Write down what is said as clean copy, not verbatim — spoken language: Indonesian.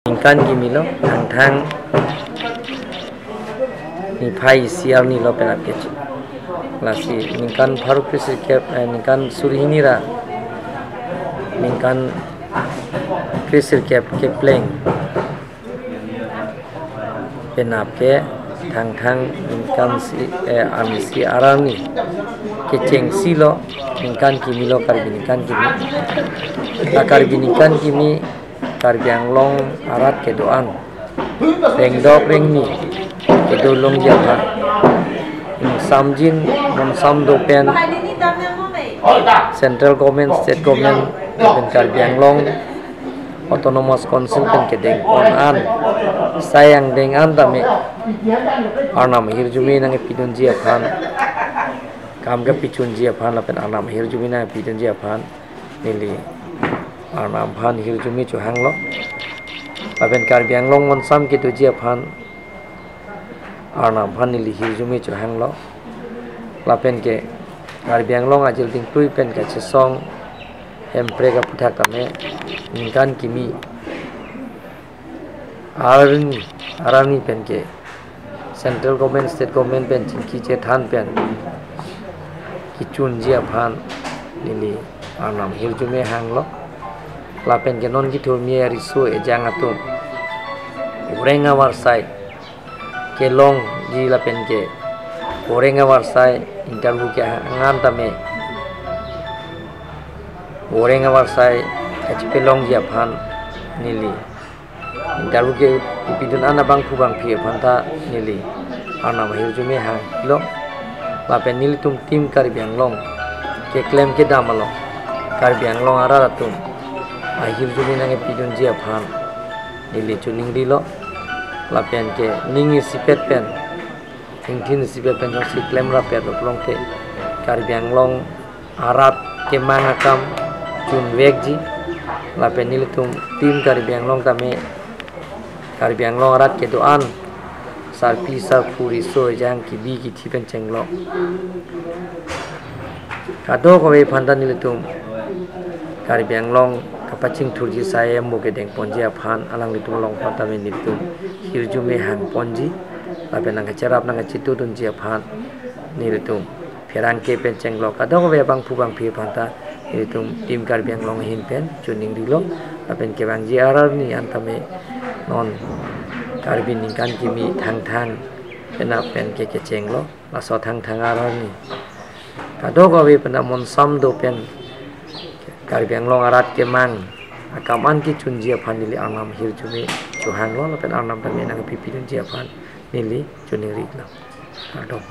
Kan gimilo thang ni phai siar ni lo pena kech lasi ningkan pharu krisir kep ningkan surhini ra ningkan krisir kep ke pleng penap ke thang ningkan si si arani ke cheng silo ningkan gimilo karbi ningkan gimi karbi ningkan gimi Karbiang long arat ke doan reng dok reng ni ke dolong japa samjin mon sam do pen central government state government pen Karbiang long autonomous council pen ke deng on an sayang deng an tame arnam hirjumi nang pidun ji aphan kam ke pichun ji aphan la pen arnam hirjumi nang pidun ji aphan nili Arnam phan hirjumi chu hanglo aben Karbiang long mon sam ke tu ji phan Arnam phan nili hirjumi chu hanglo lapen ke Karbiang long ajil ding tui pen ka chesong hempre ka puthak tame ningkan kimi arani pen ke central government state government pen ki che than pen ki chun ji phan nili Arnam hirjumi hanglo lapen ke non gitu mie risu ejang atum orenga warsai ke long ji lapen ke orenga warsai interview ke ngan tame orenga warsai hp long ji aphan nili interview ke pidun ana bang phubang phi phanta nili ana mahir jume hang lo lapen nili tum tim Karbiang long ke claim ke damalo Karbiang long ara ratum ahir jumi nange pidun ji aphan nili chuning dilo lapen ke ningi sipet pen tingtin sipet pen jong si klem ra pet long te Karbiang long arat ke mangakam chun weg ji lapen nili tum tim Karbiang long tame Karbiang long arat ke doan sarpi sar puri so jang ki bi ki thipen chenglo kado ko be phanda nili tum Karbiang long kapacing turji saya muke deng ponji aphan alang litum long pata me nitum hirjume hang ponji lapen nang cerap nang citu dun ji aphan nilitum ferang ke penceng lo kadang be bang phubang phi phanta nilitum tim Karbiang long hin pen chuning dilo lapen ke bang ji arar ni antame non Karbi ningkan kimi thang pena pen ke cheng lo laso thang arar ni kadang be pena mon sam do pen Karbiang long arat ke mang akaman ki chunji aphan nili Arnam hirjumi chu hang lo lapen Arnam tame nang pipidun ji aphan nili chuniri lo